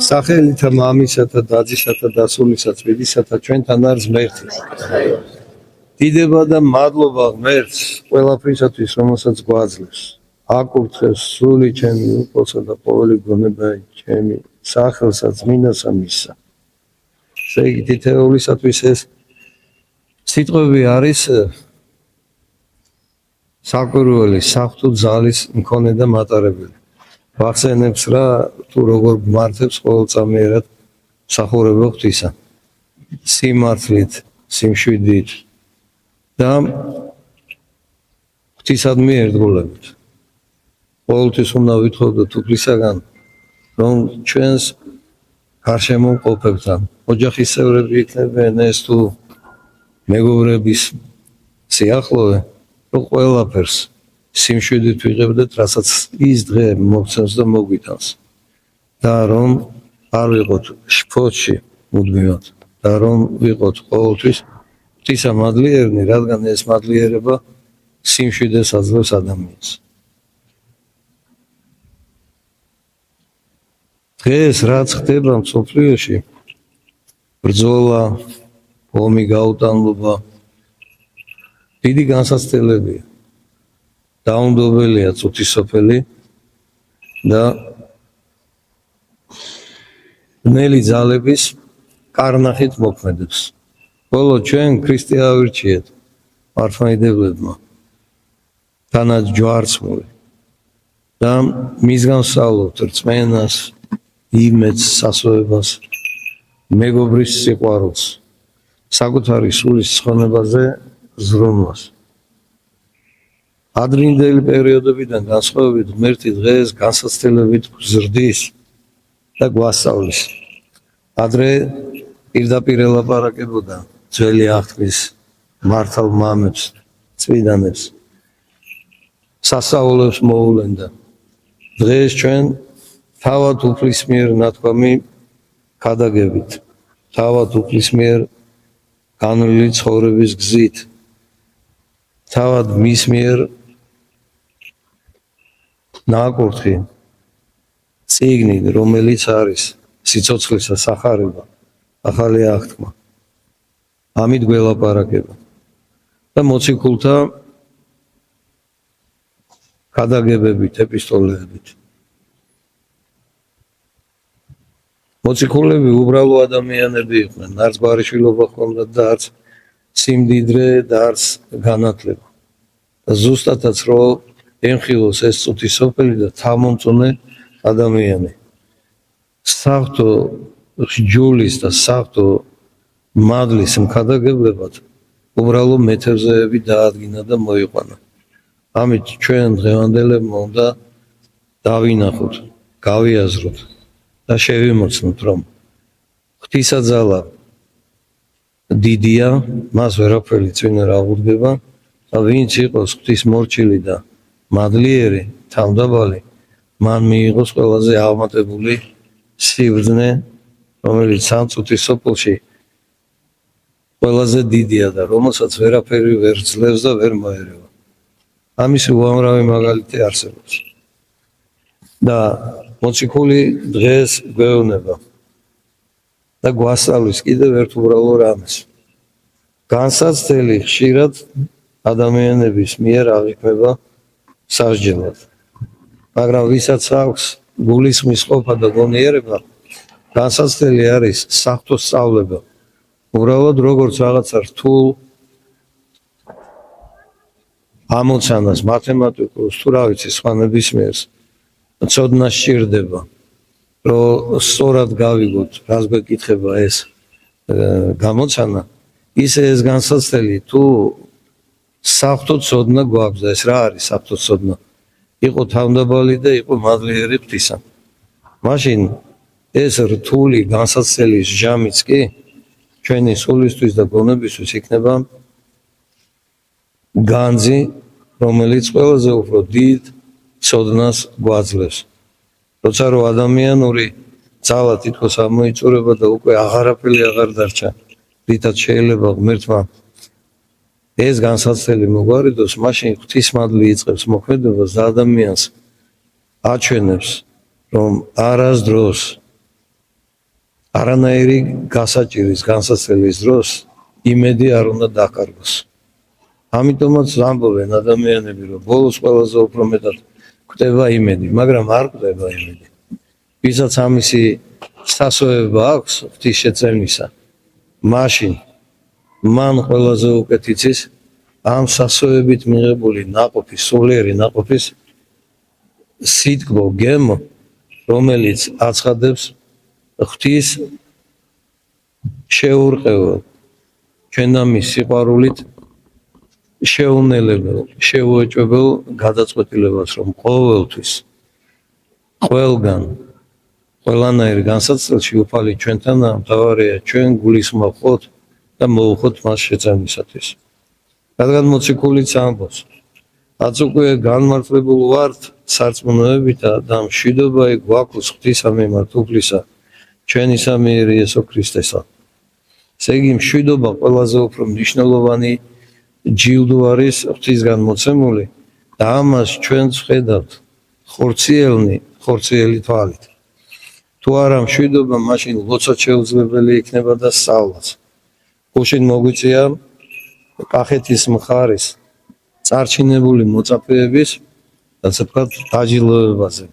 სახელითა მამისათა დაძისათა დასულისა წმინდისათა ჩვენთან არის ღმერთი. დიდება და მადლობა ღმერთს ყველაფრისათვის, რომელსაც გვაძლევს. აკურთხეს სული ჩემი უფალსა და ყოველი გონება ჩემი სახელსა წმინდასა მისსა. ესე იგი თითოეულისათვის ეს სიტყვები არის საკვირველი, საღვთო ძალის მქონე და მატარებელი. ვახსენებს რა თუ როგორ გმართებს ყოველწამიერად მსახურება ღვთისა. სიმართლით, სიმშვიდით და ღვთისადმი ერთგულებით. ყოველთვის უნდა ვითხოვდეთ უფლისაგან, რომ ჩვენს გარშემო მყოფებთან ოჯახის წევრები იქნებიან ეს თუ მეგობრების სიახლოვე, რომ ყველაფერს სიმშვიდით ვიღებდეთ, რასაც ის დღე მოგცემს და მოგვითანს. და რომ არ ვიყოთ შფოთში მუდმივად და რომ ვიყოთ ყოველთვის ღვთისა მადლიერნი, რადგან ეს მადლიერება სიმშვიდეს აძლევს ადამიანს. დღეს რაც ხდება მსოფლიოში, ბრძოლა, ომი, გაუტანლობა, დიდი განსაცდელებია. დაუნდობელია წუთისოფელი და ბნელი ძალების კარნახით მოქმედებს. ბოლო ჩვენ ქრისტე ავირჩიეთ მართლმადიდებლებმა, თანაც ჯვარცმული და მისგან ვსწავლობთ რწმენას, იმედს, სასოებას, მეგობრის სიყვარულს, საკუთარი სულის ცხონებაზე ზრუნვას. ადრინდელი პერიოდებიდან განსხვავებით ღმერთი დღეს განსაცდელებით გზრდის და გვასწავლის. ადრე პირდაპირ ელაპარაკებოდა ძველი აღთქმის მართალ მამებს, წმინდანებს, სასწაულებს მოუვლენდა. დღეს ჩვენ თავად უფლის მიერ ნათქვამი ქადაგებით, თავად უფლის მიერ განვლილი ცხოვრების გზით, თავად მის მიერ ნაკურთხი წიგნი, რომელიც არის სიცოცხლისა სახარება, ახალი აღთქმა. ამით გველაპარაკება და მოციქულთა ქადაგებებით, ეპისტოლეებით. მოციქულები უბრალო ადამიანები იყვნენ, არც ბარიშვილობა ჰქონდათ და არც სიმდიდრე და არც განათლება. და ზუსტადაც რომ ემხილოს ეს წუთისოფელი და თავმომწონე ადამიანი. საღვთო ჯულის და საღვთო მადლის მქადაგებლებად უბრალო მეთევზეები დაადგინა და მოიყვანა. ამით ჩვენ დღევანდელებმა უნდა დავინახოთ, გავიაზროთ და შევიმოცნოთ, რომ ღვთისაძალა დიდია, მას ვერაფერი წინ არ აღუდგება და ვინც იყოს ღვთის მორჩილი და მადლიერი, თავმდაბალი, მან მიიღოს ყველაზე აღმატებული სიბრძნე, რომელიც ამ წუთისოფელში ყველაზე დიდია და რომელსაც ვერაფერი ვერ ძლევს და ვერ მოერევა. ამის უამრავი მაგალითი არსებობს. და მოციქული დღეს გვეუბნება და გვასწავლის კიდევ ერთ უბრალო რამეს. განსაცდელი ხშირად ადამიანების მიერ აღიქმება სასჯელად. მაგრამ ვისაც აქვს გულისხმის ყოფა და გონიერება, განსაცდელი არის საღვთო სწავლება. უბრალოდ როგორც რაღაცა რთულ ამოცანას, მათემატიკურს, თუ რა ვიცი, სხვა ნებისმიერს ცოდნა სჭირდება, რომ სწორად გავიგოთ, რას გვეკითხება ეს გამოცანა, ისე ეს განსაცდელი თუ საღვთო ცოდნა გვაქვს და ეს რა არის საღვთო ცოდნა? იყო თავმდაბალი და იყო მადლიერი ღვთისა. მაშინ ეს რთული განსაცდელის ჟამიც კი ჩვენი სულისთვის და გონებისთვის იქნება განძი, რომელიც ყველაზე უფრო დიდ ცოდნას გვაძლევს. როცა რომ ადამიანური ძალა თითქოს ამოიწურება და უკვე აღარაფერი აღარ დარჩა, რითაც შეიძლება ღმერთმა ეს განსაცდელი მოგვარიდოს, მაშინ ღვთისმადლი იწყებს მოქმედებას და ადამიანს აჩვენებს, რომ არასდროს არანაირი გასაჭირის განსაცდელის დროს იმედი არ უნდა დაკარგოს. ამიტომაც ამბობენ ადამიანები, რომ ბოლოს ყველაზე უფრო მეტად კვდება იმედი, მაგრამ არ კვდება იმედი. ვისაც ამისი სასოება აქვს ღვთის შეწევნისა, მაშინ მან ყველაზე უკეთ იცის ამ სასოებით მიღებული ნაყოფის, სულიერი ნაყოფის სიტკბო გემო, რომელიც აცხადებს ღვთის შეურყევად, ჩვენამის სიყვარულით შეუნელებელ, შეუეჭვებელ გადაწყვეტილებას, რომ ყოველთვის, ყველგან, ყველანაირ განსაცდელში უფალი ჩვენთანაა, მთავარია ჩვენ გულისხმობთ და მოუხოთ მას შეწევნისათვის. რადგან მოციქულიც ამბობს, რაც უკვე განმარტლებულ ვართ სარწმუნოებითა და მშვიდობა გვაქვს ღვთისა მიმართ უფლისა, ჩვენისა მიერ იესო ქრისტესა. ესე იგი, მშვიდობა ყველაზე უფრო მნიშვნელოვანი ჯილდო არის ღვთისგან მოცემული და ამას ჩვენ ვხედავთ ხორციელი თვალით. თუ არა მშვიდობა, მაშინ ლოცვაც შეუძლებელი იქნება და სწავლაც. გუშინ მოგვიწია კახეთის მხარის წარჩინებული მოწაფეების, ასე ვთქვათ, დაჯილდოებაზე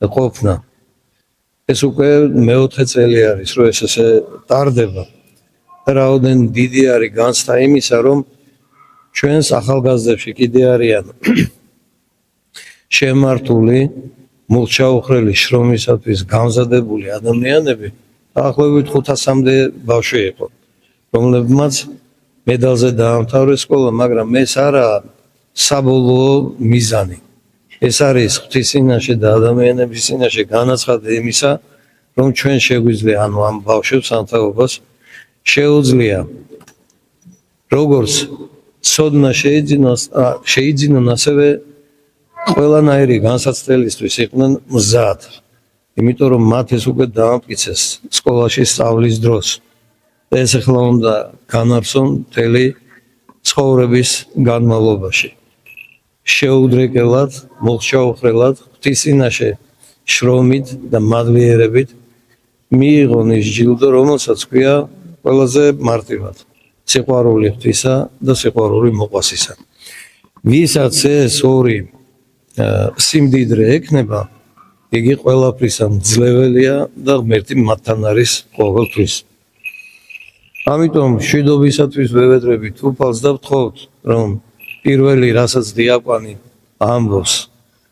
და ყოფნა. ეს უკვე მეოთხე წელი არის, რომ ეს ესე ტარდება. რაოდენ დიდი არის განცდა იმისა, რომ ჩვენს ახალგაზრდებში კიდე არიან შემართული, მულჩაუხრელი შრომისათვის გამზადებული ადამიანები, დაახლოებით 500-მდე ბავშვი იყო, რომლებმაც მედალზე დაამთავრეს სკოლა, მაგრამ ეს არაა საბოლოო მიზანი. ეს არის ღვთის წინაშე და ადამიანების წინაშე განაცხადი იმისა, რომ ჩვენ შეგვიძლია, ანუ ამ ბავშვებს სამთავრობას შეუძლია როგორც ცოდნა შეიძინონ, ასევე ყველანაირი განსაცდელისთვის იყვნენ მზად. იმიტომ რომ მათ ეს უკვე დაამტკიცეს სკოლაში სწავლის დროს. და ეს ახლა უნდა განარსონ მთელი ცხოვრების განმავლობაში. შეუდრეკელად, მოგზაურელად, ღვთის წინაშე შრომით და მადლიერებით მიიღონ ის ჯილდო, რომელსაც ქვია ყველაზე მარტივად სიყვარული ღვთისა და სიყვარული მოყვასისა. ვისაც ეს ორი სიმდიდრე ექნება, იგი ყველაფრისა მძლეველია და ღმერთი მათთან არის ყოველთვის. ამიტომ მშვიდობისათვის ვევედრებით უფალს და ვთხოვთ, რომ პირველი, რასაც დიაკვანი ამბობს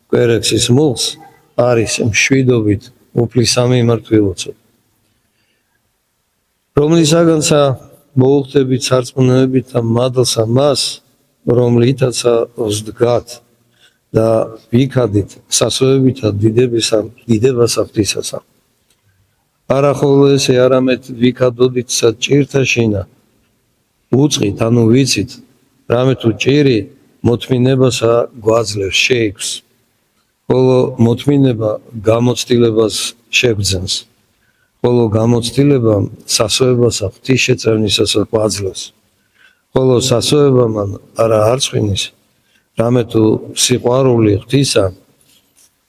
კვერექსის მუხლს, არის მშვიდობით უფლისა მიმართ ვილოცოთ. რომლისაგანსა მოუხდებით სარწმუნოებით და მადლსა მას, რომლითაცა ვსდგათ და ვიქადით სასოებითა დიდებასა ღვთისასა. არა ხოლო ესე, არამედ ვიქადოდით ჭირთა შინა, უწყით, ანუ ვიცით, რამე თუ ჭირი მოთმინებასა გვაძლევს, შეიქმს, ხოლო მოთმინება გამოცდილებას შეგვძენს, ხოლო გამოცდილება სასოებასა ღვთის შეწევნისასა გვაძლევს, ხოლო სასოება მან არა არცხვინის, რამე თუ სიყვარული ღვთისა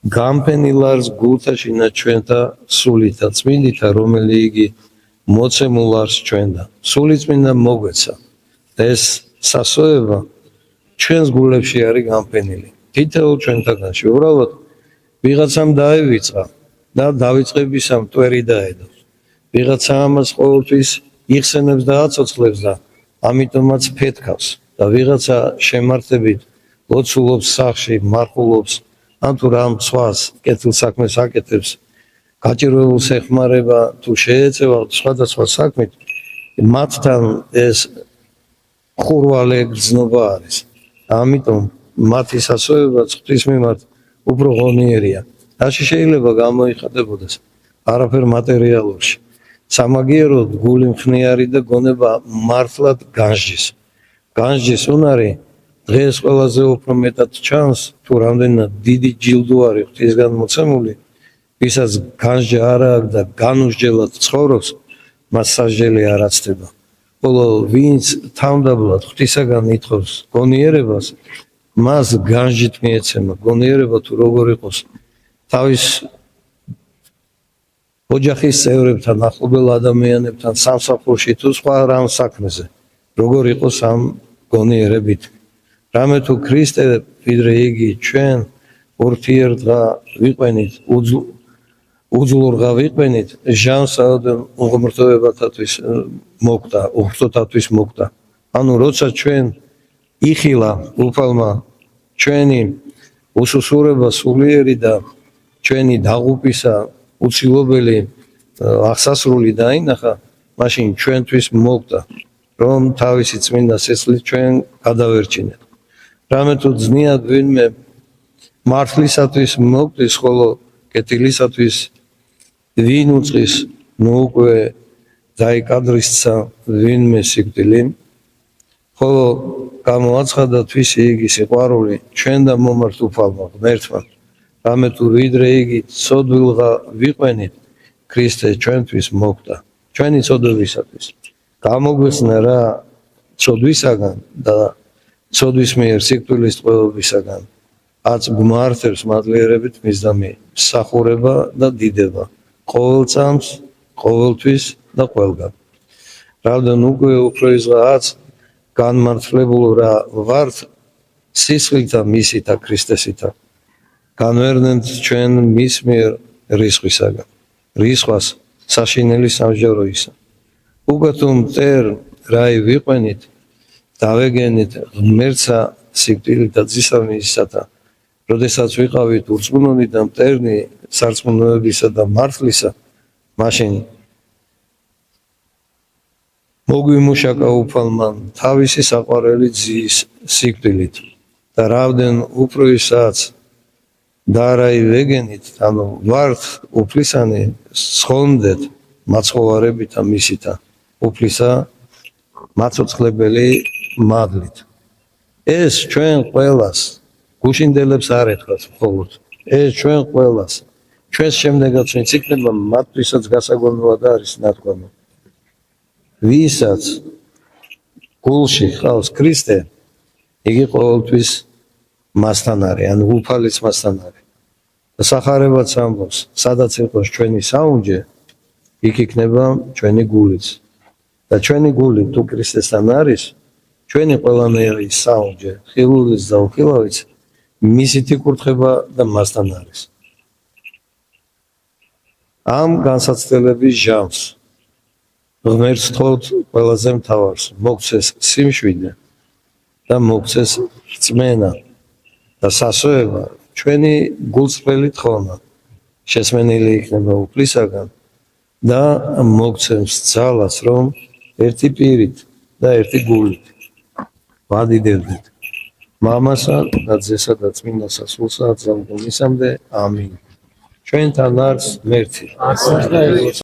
გამფენილ არს გულთაშინა ჩვენთა სულითა წმინდითა, რომელი იგი მოცემულ არს ჩვენდა. სული წმინდა მოგვეცა და ეს სასოება ჩვენს გულებში არის გამფენილი. თითოეულ ჩვენთაგანში უბრალოდ ვიღაცამ დაევიწყა და დავიწყებისა მტვერი დაედო. ვიღაცა ამას ყოველთვის იხსენებს და აცოცხლებს და ამიტომაც ფეთქავს და ვიღაცა შემართებით ლოცულობს სახში, მარხულობს, ან თუ რამ სხვას კეთილ საქმეს აკეთებს, გაჭირვებულს ეხმარება, თუ შეეწევა სხვადასხვა საქმით, მათთან ეს ხურვალე გრძნობა არის. ამიტომ მათი სასოებაც ღვთის მიმართ უფრო ღონიერია. რაში შეიძლება გამოიხატებოდეს? არაფერ მატერიალურში. სამაგიეროდ გული მხნიარი და გონება მართლად განსჯის. განსჯის უნარი დღეს ყველაზე უფრო მეტად ჩანს, თუ რამდენად დიდი ჯილდო არის ღვთისგან მოცემული, ვისაც განსჯა არ აქვს და განუსჯელად ცხოვრობს, მას სასჯელი არ აცდება. ხოლო ვინც თავდაბლად ღვთისაგან ითხოვს გონიერებას, მას განჯით მიეცემა გონიერება თუ როგორ იყოს თავის ოჯახის წევრებთან, ახლობელ ადამიანებთან, სამსახურში თუ სხვა რამ საქმეზე, როგორ იყოს ამ გონიერებით. რამე თუ ქრისტე ვიდრე იგი ჩვენ ურთიერთღა ვიყვენით, უძლურღა ვიყვენით, ჟანსაოდენ უღმრთოებათათვის მოკვდა, უღრთოთათვის მოკვდა. ანუ როცა ჩვენ იხილა უფალმა ჩვენი უსუსურება სულიერი და ჩვენი დაღუპისა უცილობელი აღსასრული დაინახა, მაშინ ჩვენთვის მოკვდა, რომ თავისი წმინდა სისხლით ჩვენ გადავერჩინეთ. რამე თუ ძნიად ვინმე მართლისათვის მოკვდის, ხოლო კეთილისათვის ვინ უწყის, ნუ უკვე დაიკადრისცა ვინმე სიკვდილი, ხოლო გამოაცხადა თვისი იგი სიყვარული ჩვენ და მომართ უფალმა ღმერთმა. რამე თუ ვიდრე იგი ცოდვილღა ვიყვენით, ქრისტე ჩვენთვის მოკვდა, ჩვენი ცოდვისათვის. გამოგვეხსნა რა ცოდვისაგან და ცოდვის მიერ სიკვდილის ტყვეობისაგან, აც გვმართებს მადლიერებით მისდამი მსახურება და დიდება, ყოველ წამს, ყოველთვის და ყველგან. რადგან უკვე უფროისღაც განმართლებულ რა ვართ სისხლითა მისითა ქრისტესითა. განვერნებთ ჩვენ მის მიერ რისხვისაგან, რისხვას საშინელი სამსჯავროისა. უკვე თუ მტერ რაი ვიყვენით, დავეგენით ღმერთსა სიკვდილით და ძისავნისათა, როდესაც ვიყავით ურწმუნონი და მტერნი სარწმუნოებისა და მართლისა, მაშინ მოგვიმუშაკა უფალმა თავისი საყვარელი ძის სიკვდილით და რამდენ უფროისაც და რაი ვეგენით, ანუ ვართ უფლისანი, სხონდეთ მაცხოვარებითა მისითა, უფლისა მაცოცხლებელი მადლით. ეს ჩვენ ყველას გუშინდელებს არ ეთქვათ მხოლოდ, ეს ჩვენ ყველას, ჩვენს შემდეგაც ვინც იქნება, მათთვისაც გასაგონებლად არის ნათქვამი. ვისაც გულში ხავს ქრისტე, იგი ყოველთვის მასთან არის, ანუ უფალიც მასთან არის. და სახარებაც ამბობს, სადაც იყოს ჩვენი საუნჯე, იქ იქნება ჩვენი გულიც. და ჩვენი გული თუ ქრისტესთან არის, ჩვენი ყველანაირი საუნჯე, ხილულიც და უხილავიც მისით იკურთხება და მასთან არის. ამ განსაცდელების ჟამს ღმერთს თხოვთ ყველაზე მთავარს, მოგცეს სიმშვიდე და მოგცეს რწმენა და სასოება ჩვენი გულწრფელი თხოვნა შესმენილი იქნება უფლისაგან და მოგცემს ძალას, რომ ერთი პირით და ერთი გულით ვადიდებდეთ მამასა და ძესა და წმინდა სასულსა ძალგონისამდე. ამინ. ჩვენთან არის ღმერთი.